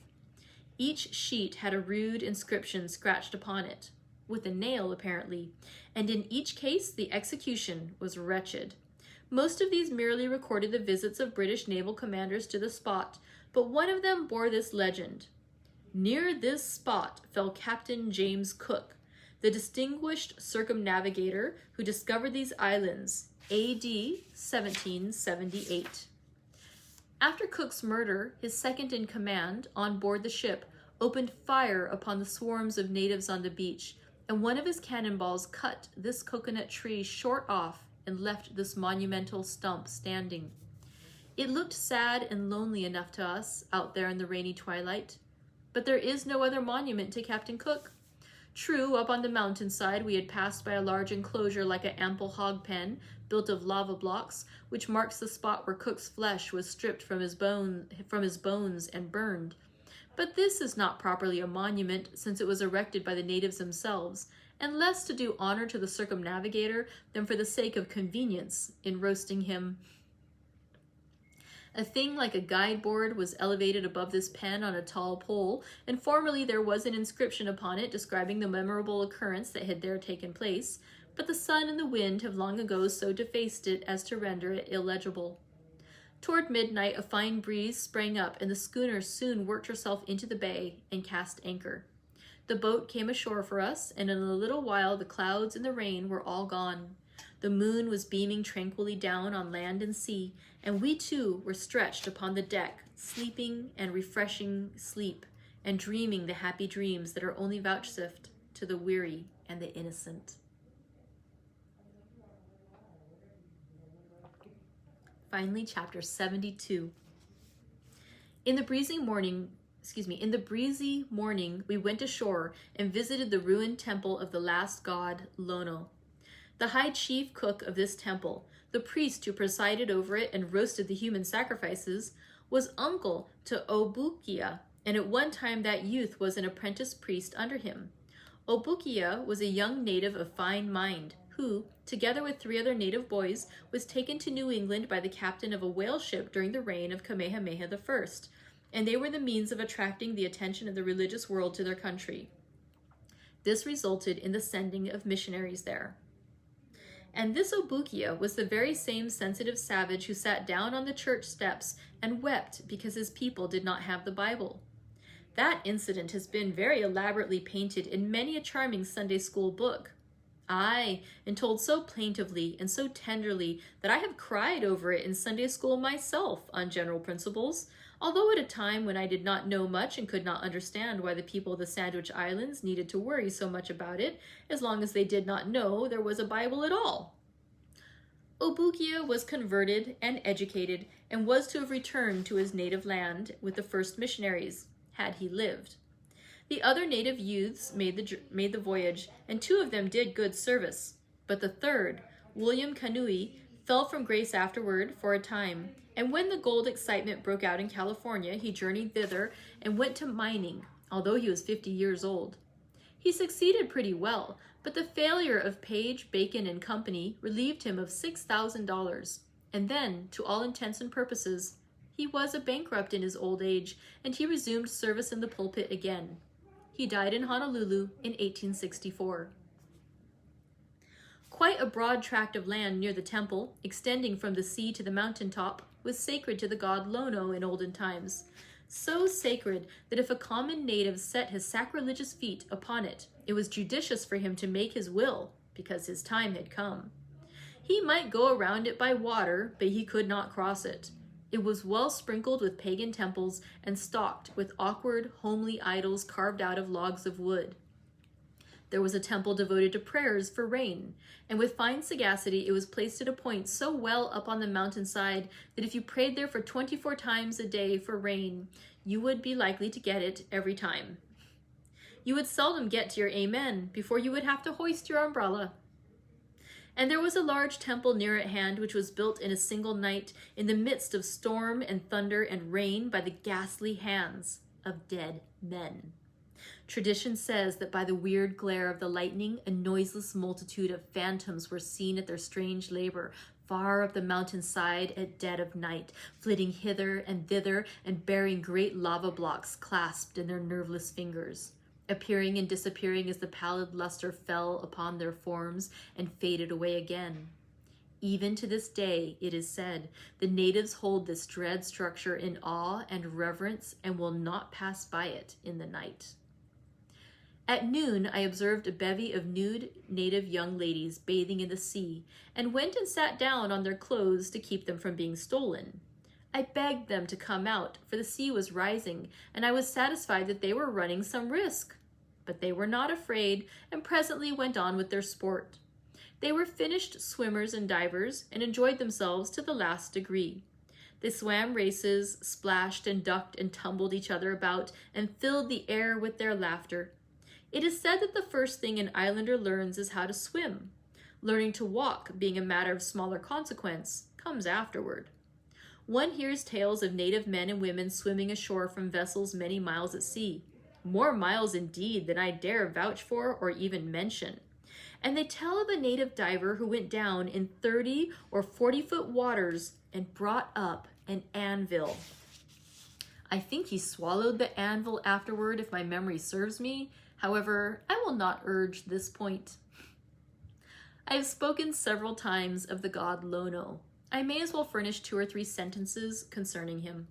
Each sheet had a rude inscription scratched upon it, with a nail apparently, and in each case the execution was wretched. Most of these merely recorded the visits of British naval commanders to the spot, but one of them bore this legend: "Near this spot fell Captain James Cook, the distinguished circumnavigator who discovered these islands, A.D. 1778. After Cook's murder, his second in command, on board the ship, opened fire upon the swarms of natives on the beach, and one of his cannonballs cut this coconut tree short off and left this monumental stump standing. It looked sad and lonely enough to us, out there in the rainy twilight. But there is no other monument to Captain Cook. True, up on the mountainside we had passed by a large enclosure like an ample hog pen, built of lava blocks, which marks the spot where Cook's flesh was stripped from his bones and burned. But this is not properly a monument, since it was erected by the natives themselves, and less to do honor to the circumnavigator than for the sake of convenience in roasting him. A thing like a guide board was elevated above this pen on a tall pole, and formerly there was an inscription upon it describing the memorable occurrence that had there taken place, but the sun and the wind have long ago so defaced it as to render it illegible. Toward midnight a fine breeze sprang up, and the schooner soon worked herself into the bay and cast anchor. The boat came ashore for us, and in a little while the clouds and the rain were all gone. The moon was beaming tranquilly down on land and sea, and we too were stretched upon the deck, sleeping and refreshing sleep, and dreaming the happy dreams that are only vouchsafed to the weary and the innocent. Finally, chapter 72. In the breezy morning, we went ashore and visited the ruined temple of the last god, Lono. The high chief cook of this temple, the priest who presided over it and roasted the human sacrifices, was uncle to Obukia, and at one time that youth was an apprentice priest under him. Obukia was a young native of fine mind, who, together with 3 other native boys, was taken to New England by the captain of a whale ship during the reign of Kamehameha I, and they were the means of attracting the attention of the religious world to their country. This resulted in the sending of missionaries there. And this Obukia was the very same sensitive savage who sat down on the church steps and wept because his people did not have the Bible. That incident has been very elaborately painted in many a charming Sunday school book. Aye, and told so plaintively and so tenderly that I have cried over it in Sunday school myself on general principles, although at a time when I did not know much and could not understand why the people of the Sandwich Islands needed to worry so much about it, as long as they did not know there was a Bible at all. Obukia was converted and educated, and was to have returned to his native land with the first missionaries, had he lived. The other native youths made the voyage, and 2 of them did good service, but the third, William Kanui, fell from grace afterward for a time, and when the gold excitement broke out in California, he journeyed thither and went to mining, although he was 50 years old. He succeeded pretty well, but the failure of Page, Bacon and Company relieved him of $6,000, and then, to all intents and purposes, he was a bankrupt in his old age, and he resumed service in the pulpit again. He died in Honolulu in 1864. Quite a broad tract of land near the temple, extending from the sea to the mountain top, was sacred to the god Lono in olden times. So sacred that if a common native set his sacrilegious feet upon it, it was judicious for him to make his will, because his time had come. He might go around it by water, but he could not cross it. It was well sprinkled with pagan temples and stocked with awkward, homely idols carved out of logs of wood. There was a temple devoted to prayers for rain, and with fine sagacity it was placed at a point so well up on the mountainside that if you prayed there for 24 times a day for rain, you would be likely to get it every time. You would seldom get to your amen before you would have to hoist your umbrella. And there was a large temple near at hand which was built in a single night in the midst of storm and thunder and rain by the ghastly hands of dead men. Tradition says that by the weird glare of the lightning, a noiseless multitude of phantoms were seen at their strange labor, far up the mountainside at dead of night, flitting hither and thither and bearing great lava blocks clasped in their nerveless fingers, appearing and disappearing as the pallid luster fell upon their forms and faded away again. Even to this day, it is said, the natives hold this dread structure in awe and reverence and will not pass by it in the night. At noon, I observed a bevy of nude native young ladies bathing in the sea, and went and sat down on their clothes to keep them from being stolen. I begged them to come out, for the sea was rising, and I was satisfied that they were running some risk. But they were not afraid, and presently went on with their sport. They were finished swimmers and divers, and enjoyed themselves to the last degree. They swam races, splashed and ducked and tumbled each other about, and filled the air with their laughter. It is said that the first thing an islander learns is how to swim. Learning to walk, being a matter of smaller consequence, comes afterward. One hears tales of native men and women swimming ashore from vessels many miles at sea, more miles indeed than I dare vouch for or even mention. And they tell of a native diver who went down in 30 or 40-foot waters and brought up an anvil. I think he swallowed the anvil afterward, if my memory serves me. However, I will not urge this point. I have spoken several times of the god Lono. I may as well furnish 2 or 3 sentences concerning him.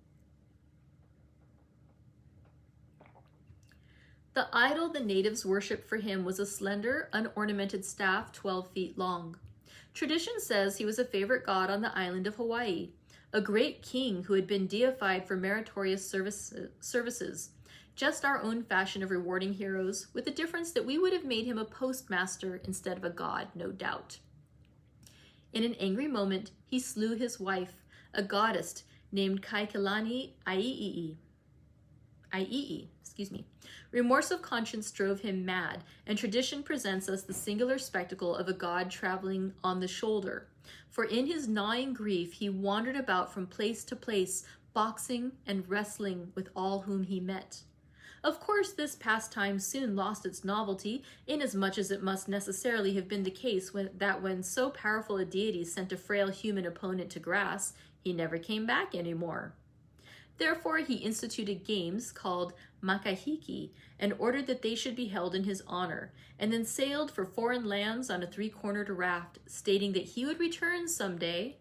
The idol the natives worshipped for him was a slender, unornamented staff 12 feet long. Tradition says he was a favorite god on the island of Hawaii, a great king who had been deified for meritorious services, just our own fashion of rewarding heroes, with the difference that we would have made him a postmaster instead of a god, no doubt. In an angry moment, he slew his wife, a goddess named Kaikilani Aiii. Remorse of conscience drove him mad, and tradition presents us the singular spectacle of a god traveling on the shoulder. For in his gnawing grief, he wandered about from place to place, boxing and wrestling with all whom he met. Of course, this pastime soon lost its novelty, inasmuch as it must necessarily have been the case when so powerful a deity sent a frail human opponent to grass, he never came back anymore. Therefore, he instituted games called makahiki and ordered that they should be held in his honor, and then sailed for foreign lands on a 3-cornered raft, stating that he would return someday.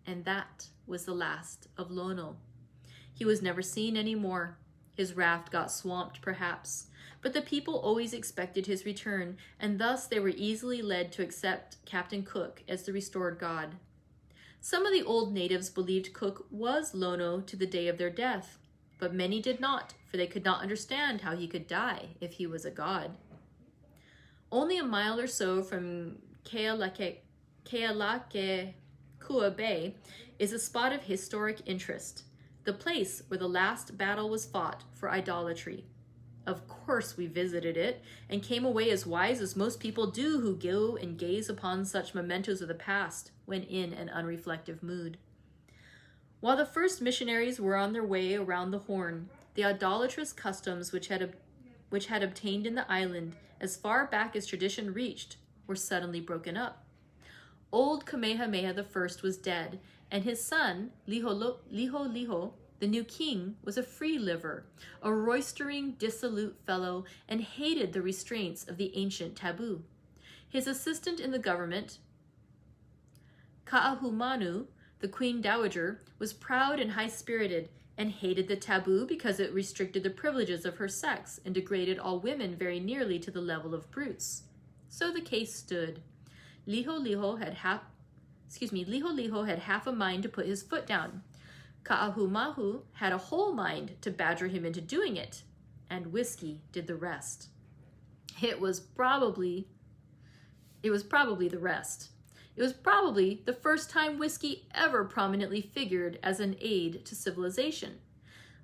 And that was the last of Lono. He was never seen anymore. His raft got swamped, perhaps, but the people always expected his return, and thus they were easily led to accept Captain Cook as the restored god. Some of the old natives believed Cook was Lono to the day of their death, but many did not, for they could not understand how he could die if he was a god. Only a mile or so from Kealakekua Bay is a spot of historic interest, the place where the last battle was fought for idolatry. Of course we visited it, and came away as wise as most people do who go and gaze upon such mementos of the past when in an unreflective mood. While the first missionaries were on their way around the Horn, the idolatrous customs which had obtained in the island as far back as tradition reached were suddenly broken up. Old Kamehameha I was dead, and his son, Liho, the new king, was a free liver, a roistering, dissolute fellow, and hated the restraints of the ancient taboo. His assistant in the government, Kaahumanu, the Queen Dowager, was proud and high-spirited and hated the taboo because it restricted the privileges of her sex and degraded all women very nearly to the level of brutes. So the case stood. Liholiho had half a mind to put his foot down. Ka'ahumahu had a whole mind to badger him into doing it, and whiskey did the rest. It was probably the rest. It was probably the first time whiskey ever prominently figured as an aid to civilization.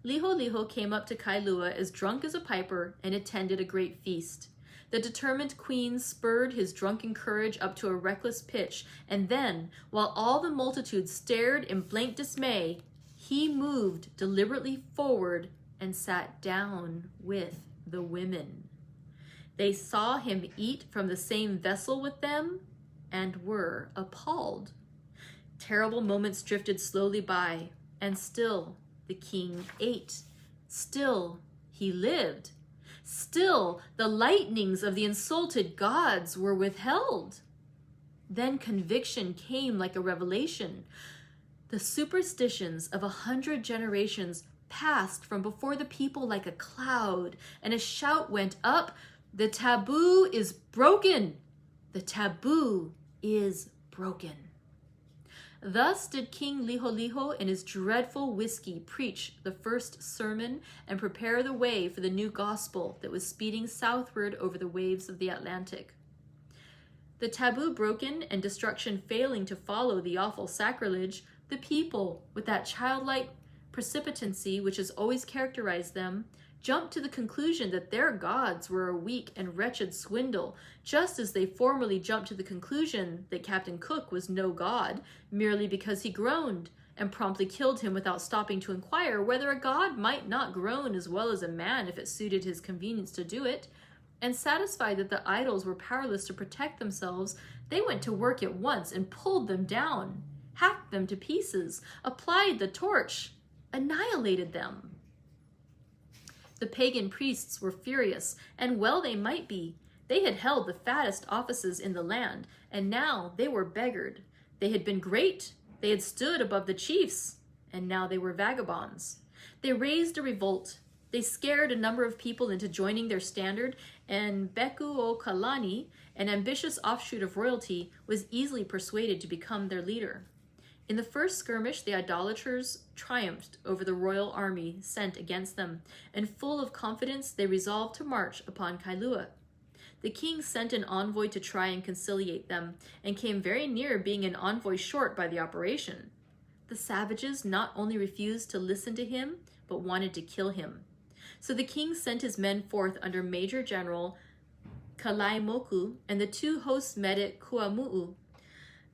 Liholiho came up to Kailua as drunk as a piper and attended a great feast. The determined queen spurred his drunken courage up to a reckless pitch, and then, while all the multitude stared in blank dismay, he moved deliberately forward and sat down with the women. They saw him eat from the same vessel with them and were appalled. Terrible moments drifted slowly by, and still the king ate. Still he lived. Still the lightnings of the insulted gods were withheld. Then conviction came like a revelation. The superstitions of 100 generations passed from before the people like a cloud, and a shout went up, "The taboo is broken! The taboo is broken." Thus did King Liholiho and his dreadful whiskey preach the first sermon and prepare the way for the new gospel that was speeding southward over the waves of the Atlantic. The taboo broken and destruction failing to follow the awful sacrilege, the people, with that childlike precipitancy which has always characterized them, jumped to the conclusion that their gods were a weak and wretched swindle, just as they formerly jumped to the conclusion that Captain Cook was no god, merely because he groaned, and promptly killed him without stopping to inquire whether a god might not groan as well as a man if it suited his convenience to do it. And satisfied that the idols were powerless to protect themselves, they went to work at once and pulled them down, hacked them to pieces, applied the torch, annihilated them. The pagan priests were furious, and well they might be. They had held the fattest offices in the land, and now they were beggared. They had been great, they had stood above the chiefs, and now they were vagabonds. They raised a revolt. They scared a number of people into joining their standard, and Beku o Kalani, an ambitious offshoot of royalty, was easily persuaded to become their leader. In the first skirmish, the idolaters triumphed over the royal army sent against them, and full of confidence, they resolved to march upon Kailua. The king sent an envoy to try and conciliate them, and came very near being an envoy short by the operation. The savages not only refused to listen to him, but wanted to kill him. So the king sent his men forth under Major General Kalaimoku, and the two hosts met at Kuamu'u.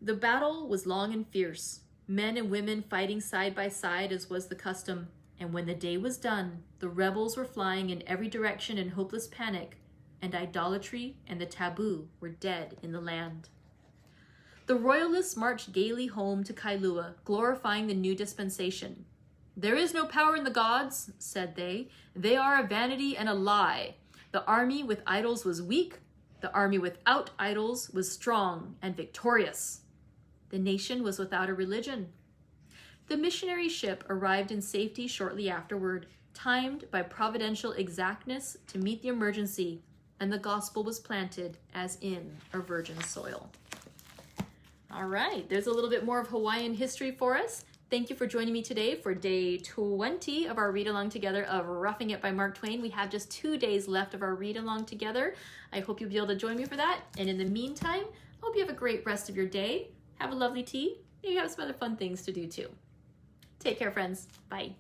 The battle was long and fierce, men and women fighting side by side as was the custom, and when the day was done, the rebels were flying in every direction in hopeless panic, and idolatry and the taboo were dead in the land. The royalists marched gaily home to Kailua, glorifying the new dispensation. "There is no power in the gods," said they. "They are a vanity and a lie. The army with idols was weak. The army without idols was strong and victorious." The nation was without a religion. The missionary ship arrived in safety shortly afterward, timed by providential exactness to meet the emergency, and the gospel was planted as in a virgin soil. All right, there's a little bit more of Hawaiian history for us. Thank you for joining me today for day 20 of our read-along together of Roughing It by Mark Twain. We have just 2 days left of our read-along together. I hope you'll be able to join me for that. And in the meantime, I hope you have a great rest of your day. Have a lovely tea. Maybe have some other fun things to do too. Take care, friends. Bye.